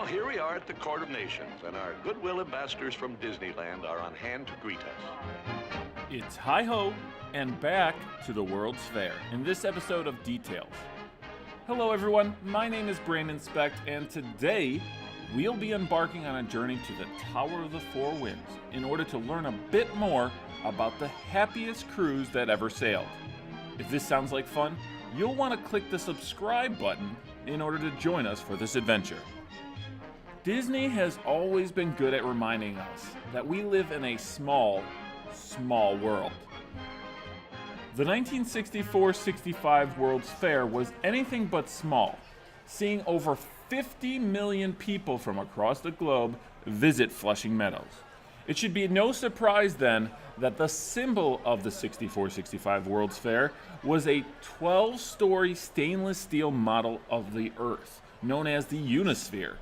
Well, here we are at the Court of Nations, and our goodwill ambassadors from Disneyland are on hand to greet us. It's hi-ho and back to the World's Fair in this episode of Details. Hello everyone, my name is Brandon Specht, and today we'll be embarking on a journey to the Tower of the Four Winds in order to learn a bit more about the happiest cruise that ever sailed. If this sounds like fun, you'll want to click the subscribe button in order to join us for this adventure. Disney has always been good at reminding us that we live in a small world. The 1964-65 World's Fair was anything but small, seeing over 50 million people from across the globe visit Flushing Meadows. It should be no surprise then that the symbol of the 64-65 World's Fair was a 12-story stainless steel model of the Earth, known as the UNICEF.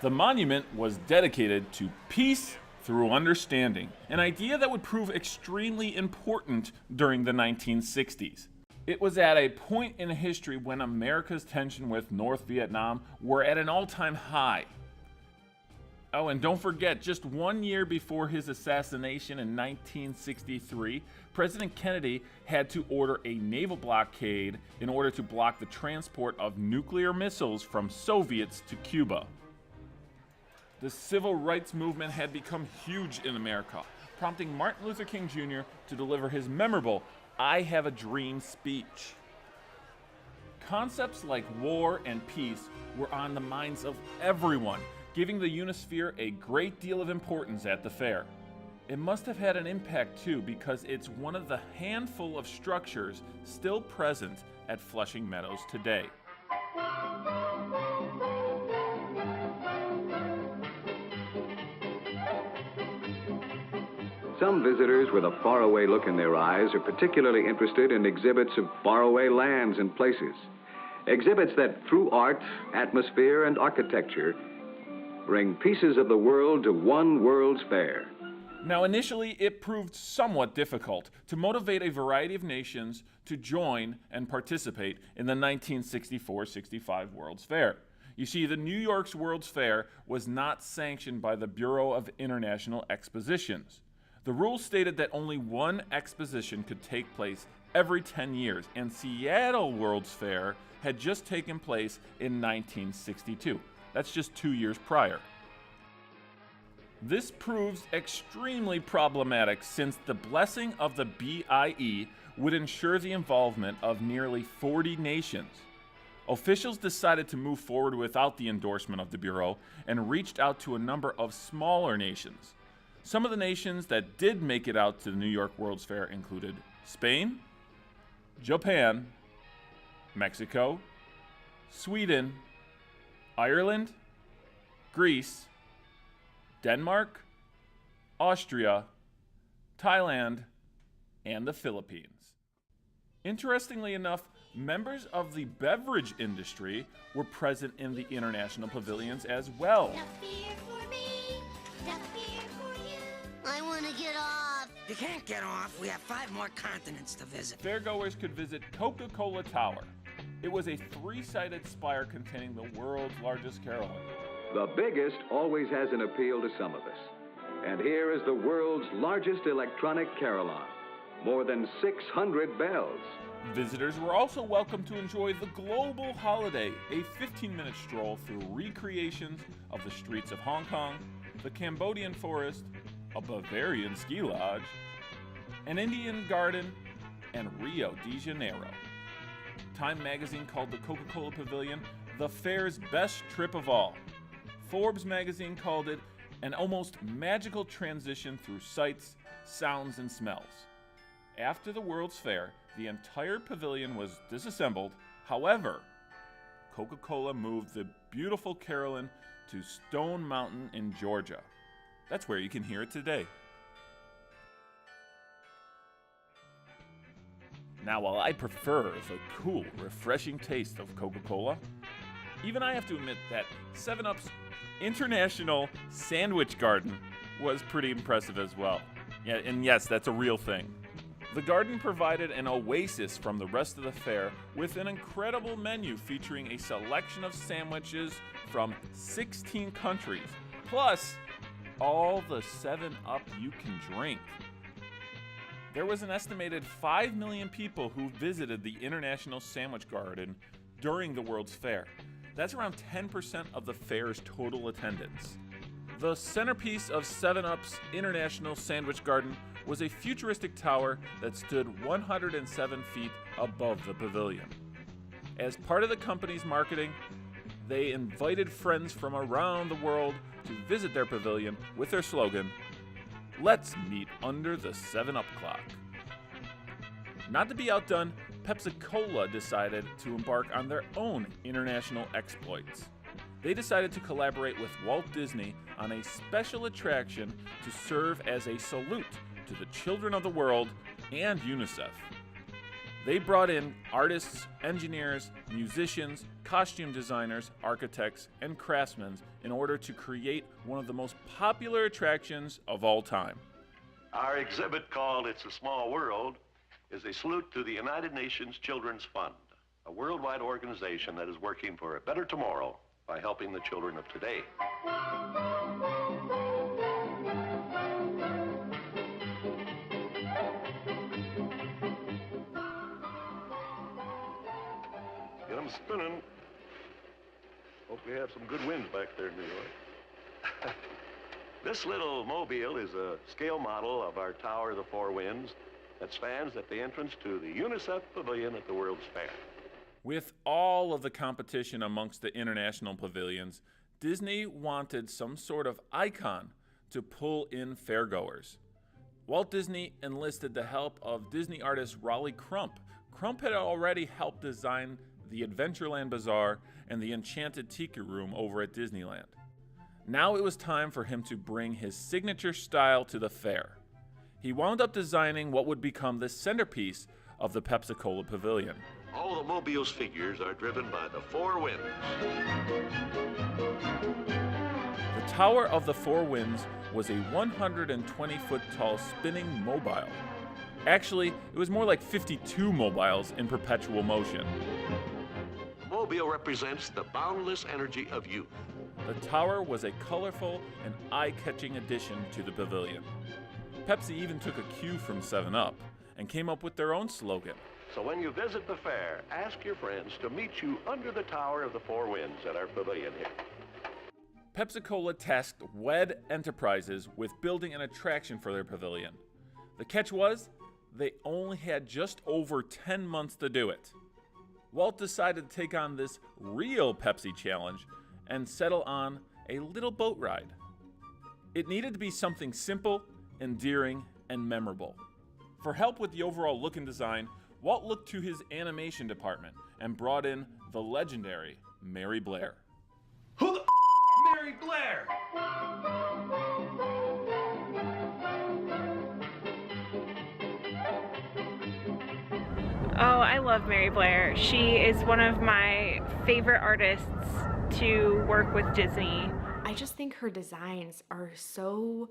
The monument was dedicated to peace through understanding, an idea that would prove extremely important during the 1960s. It was at a point in history when America's tension with North Vietnam were at an all-time high. Oh, and don't forget, just 1 year before his assassination in 1963, President Kennedy had to order a naval blockade in order to block the transport of nuclear missiles from Soviets to Cuba. The civil rights movement had become huge in America, prompting Martin Luther King Jr. to deliver his memorable "I Have a Dream" speech. Concepts like war and peace were on the minds of everyone, giving the UNICEF a great deal of importance at the fair. It must have had an impact too, because it's one of the handful of structures still present at Flushing Meadows today. Some visitors with a faraway look in their eyes are particularly interested in exhibits of faraway lands and places. Exhibits that, through art, atmosphere, and architecture, bring pieces of the world to one World's Fair. Now, initially, it proved somewhat difficult to motivate a variety of nations to join and participate in the 1964-65 World's Fair. You see, the New York's World's Fair was not sanctioned by the Bureau of International Expositions. The rules stated that only one exposition could take place every 10 years, and Seattle World's Fair had just taken place in 1962. That's just 2 years prior. This proves extremely problematic since the blessing of the BIE would ensure the involvement of nearly 40 nations. Officials decided to move forward without the endorsement of the Bureau and reached out to a number of smaller nations. Some of the nations that did make it out to the New York World's Fair included Spain, Japan, Mexico, Sweden, Ireland, Greece, Denmark, Austria, Thailand, and the Philippines. Interestingly enough, members of the beverage industry were present in the international pavilions as well. I want to get off. You can't get off. We have 5 more continents to visit. Fairgoers could visit Coca-Cola Tower. It was a 3-sided spire containing the world's largest carillon. The biggest always has an appeal to some of us. And here is the world's largest electronic carillon. More than 600 bells. Visitors were also welcome to enjoy the global holiday, a 15-minute stroll through recreations of the streets of Hong Kong, the Cambodian forest, a Bavarian ski lodge, an Indian garden, and Rio de Janeiro. Time magazine called the Coca-Cola Pavilion the fair's best trip of all. Forbes magazine called it an almost magical transition through sights, sounds, and smells. After the World's Fair, the entire pavilion was disassembled. However, Coca-Cola moved the beautiful carillon to Stone Mountain in Georgia. That's where you can hear it today. Now, while I prefer the cool, refreshing taste of Coca-Cola, even I have to admit that 7-Up's International Sandwich Garden was pretty impressive as well. Yeah, and yes, that's a real thing. The garden provided an oasis from the rest of the fair with an incredible menu featuring a selection of sandwiches from 16 countries, plus all the 7-Up you can drink. There was an estimated 5 million people who visited the International Sandwich Garden during the World's Fair. That's around 10% of the fair's total attendance. The centerpiece of 7-Up's International Sandwich Garden was a futuristic tower that stood 107 feet above the pavilion. As part of the company's marketing, they invited friends from around the world to visit their pavilion with their slogan, "Let's meet under the 7-Up clock." Not to be outdone, Pepsi-Cola decided to embark on their own international exploits. They decided to collaborate with Walt Disney on a special attraction to serve as a salute to the children of the world and UNICEF. They brought in artists, engineers, musicians, costume designers, architects, and craftsmen in order to create one of the most popular attractions of all time. Our exhibit, called It's a Small World, is a salute to the United Nations Children's Fund, a worldwide organization that is working for a better tomorrow by helping the children of today. Get them spinning. Hope we have some good winds back there in New York. This little mobile is a scale model of our Tower of the Four Winds that stands at the entrance to the UNICEF Pavilion at the World's Fair. With all of the competition amongst the international pavilions, Disney wanted some sort of icon to pull in fairgoers. Walt Disney enlisted the help of Disney artist Raleigh Crump. Crump had already helped design the Adventureland Bazaar and the Enchanted Tiki Room over at Disneyland. Now it was time for him to bring his signature style to the fair. He wound up designing what would become the centerpiece of the Pepsi-Cola Pavilion. All the mobile's figures are driven by the four winds. The Tower of the Four Winds was a 120-foot tall spinning mobile. Actually, it was more like 52 mobiles in perpetual motion. The mobile represents the boundless energy of youth. The tower was a colorful and eye-catching addition to the pavilion. Pepsi even took a cue from 7-Up and came up with their own slogan. So when you visit the fair, ask your friends to meet you under the Tower of the Four Winds at our pavilion here. Pepsi-Cola tasked WED Enterprises with building an attraction for their pavilion. The catch was, they only had just over 10 months to do it. Walt decided to take on this real Pepsi challenge and settle on a little boat ride. It needed to be something simple, endearing, and memorable. For help with the overall look and design, Walt looked to his animation department and brought in the legendary Mary Blair. Who the Mary Blair? Oh, I love Mary Blair. She is one of my favorite artists to work with Disney. I just think her designs are so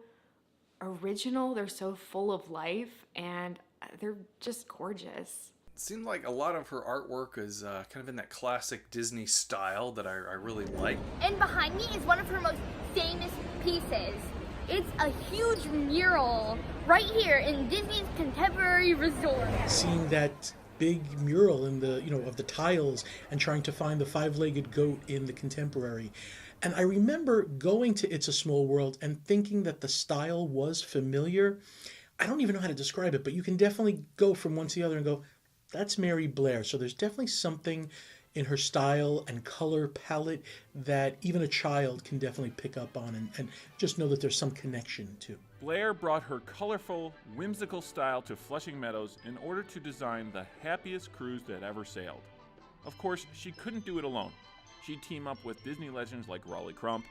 original, they're so full of life, and they're just gorgeous. It seemed like a lot of her artwork is kind of in that classic Disney style that I really like. And behind me is one of her most famous pieces. It's a huge mural right here in Disney's Contemporary Resort. Seeing that big mural in the, of the tiles and trying to find the five-legged goat in the Contemporary. And I remember going to It's a Small World and thinking that the style was familiar. I don't even know how to describe it, but you can definitely go from one to the other and go, that's Mary Blair. So there's definitely something in her style and color palette that even a child can definitely pick up on and just know that there's some connection to. Blair brought her colorful, whimsical style to Flushing Meadows in order to design the happiest cruise that ever sailed. Of course, she couldn't do it alone. She'd team up with Disney legends like Raleigh Crump,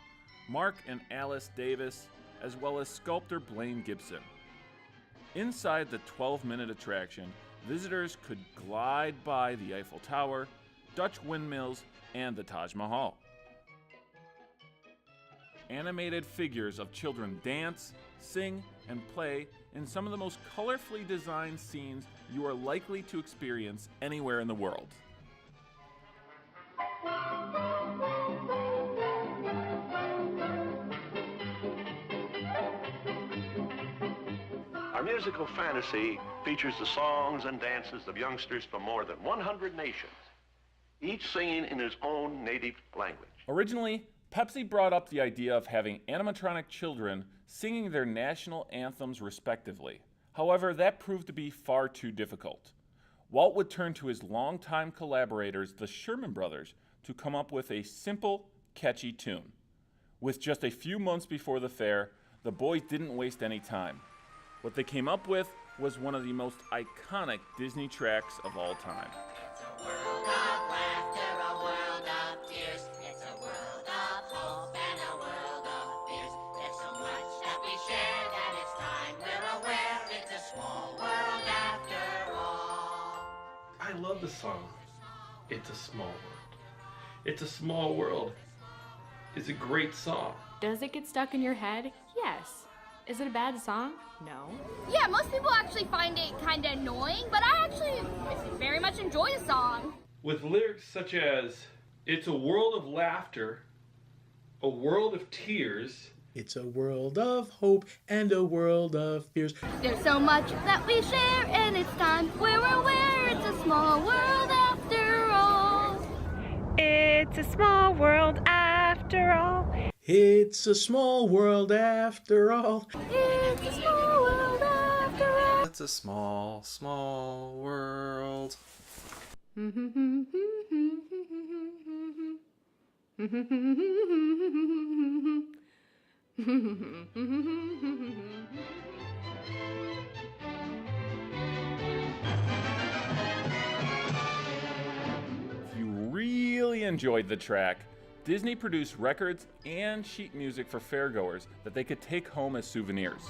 Mark and Alice Davis, as well as sculptor Blaine Gibson. Inside the 12-minute attraction, visitors could glide by the Eiffel Tower, Dutch windmills, and the Taj Mahal. Animated figures of children dance, sing, and play in some of the most colorfully designed scenes you are likely to experience anywhere in the world. Our musical fantasy features the songs and dances of youngsters from more than 100 nations, each singing in his own native language. Originally, Pepsi brought up the idea of having animatronic children singing their national anthems respectively. However, that proved to be far too difficult. Walt would turn to his longtime collaborators, the Sherman Brothers, to come up with a simple, catchy tune. With just a few months before the fair, the boys didn't waste any time. What they came up with was one of the most iconic Disney tracks of all time. It's a world of laughter, a world of tears. It's a world of hope and a world of fears. There's so much that we share that it's time we're aware. It's a small world after all. I love the song. It's a small world. It's a small world. It's a great song. Does it get stuck in your head? Yes. Is it a bad song? No. Yeah, most people actually find it kind of annoying, but I actually very much enjoy the song. With lyrics such as, it's a world of laughter, a world of tears. It's a world of hope and a world of fears. There's so much that we share, and it's time we're aware. It's a small world after all. It's a small world after all. It's a small world after all. It's a small world after all. It's a small, small world. If you really enjoyed the track, Disney produced records and sheet music for fairgoers that they could take home as souvenirs.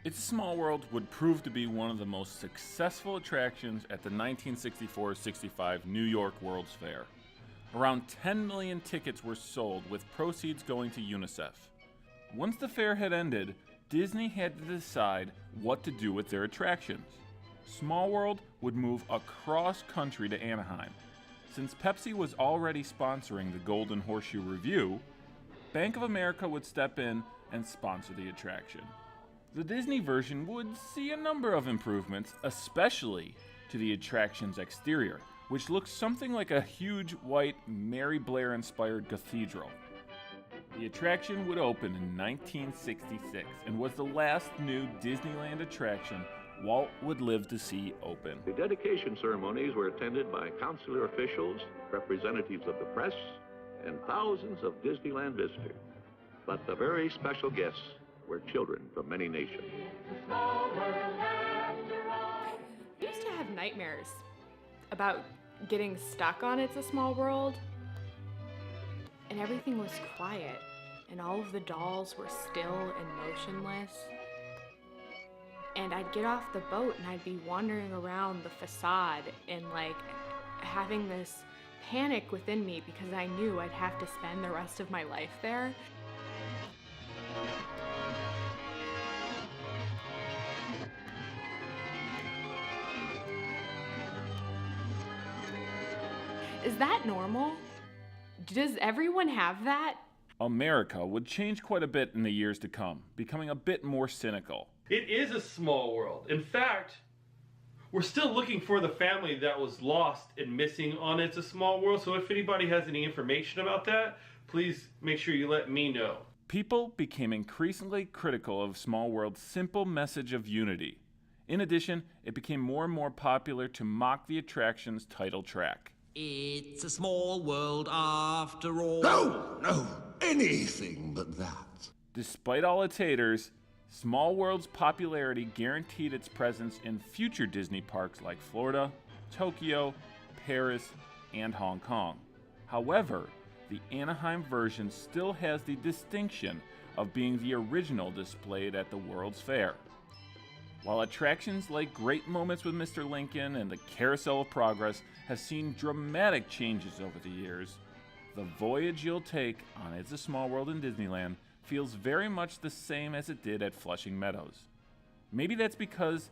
It's a Small World would prove to be one of the most successful attractions at the 1964-65 New York World's Fair. Around 10 million tickets were sold, with proceeds going to UNICEF. Once the fair had ended, Disney had to decide what to do with their attractions. Small World would move across country to Anaheim. Since Pepsi was already sponsoring the Golden Horseshoe Revue, Bank of America would step in and sponsor the attraction. The Disney version would see a number of improvements, especially to the attraction's exterior, which looks something like a huge white Mary Blair-inspired cathedral. The attraction would open in 1966 and was the last new Disneyland attraction Walt would live to see open. The dedication ceremonies were attended by consular officials, representatives of the press, and thousands of Disneyland visitors. But the very special guests were children from many nations. I used to have nightmares about getting stuck on It's a Small World, and everything was quiet, and all of the dolls were still and motionless. And I'd get off the boat and I'd be wandering around the facade and like having this panic within me because I knew I'd have to spend the rest of my life there. Is that normal? Does everyone have that? America would change quite a bit in the years to come, becoming a bit more cynical. It is a small world. In fact, we're still looking for the family that was lost and missing on It's a Small World. So if anybody has any information about that, please make sure you let me know. People became increasingly critical of Small World's simple message of unity. In addition, it became more and more popular to mock the attraction's title track. It's a small world after all. No, anything but that. Despite all its haters, Small World's popularity guaranteed its presence in future Disney parks like Florida, Tokyo, Paris, and Hong Kong. However, the Anaheim version still has the distinction of being the original displayed at the World's Fair. While attractions like Great Moments with Mr. Lincoln and the Carousel of Progress have seen dramatic changes over the years, the voyage you'll take on It's a Small World in Disneyland feels very much the same as it did at Flushing Meadows. Maybe that's because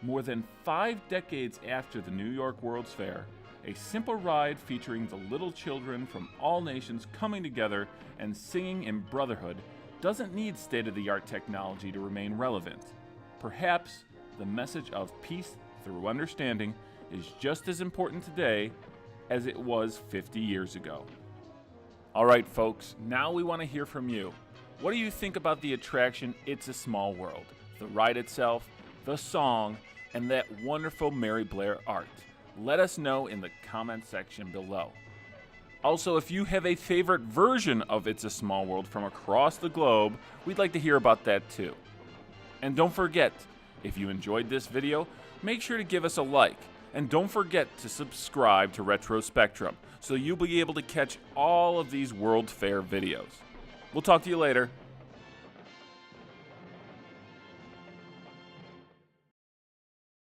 more than 5 decades after the New York World's Fair, a simple ride featuring the little children from all nations coming together and singing in brotherhood doesn't need state-of-the-art technology to remain relevant. Perhaps the message of peace through understanding is just as important today as it was 50 years ago. All right, folks, now we want to hear from you. What do you think about the attraction It's a Small World, the ride itself, the song, and that wonderful Mary Blair art? Let us know in the comment section below. Also, if you have a favorite version of It's a Small World from across the globe, we'd like to hear about that too. And don't forget, if you enjoyed this video, make sure to give us a like. And don't forget to subscribe to Retro Spectrum so you'll be able to catch all of these World Fair videos. We'll talk to you later.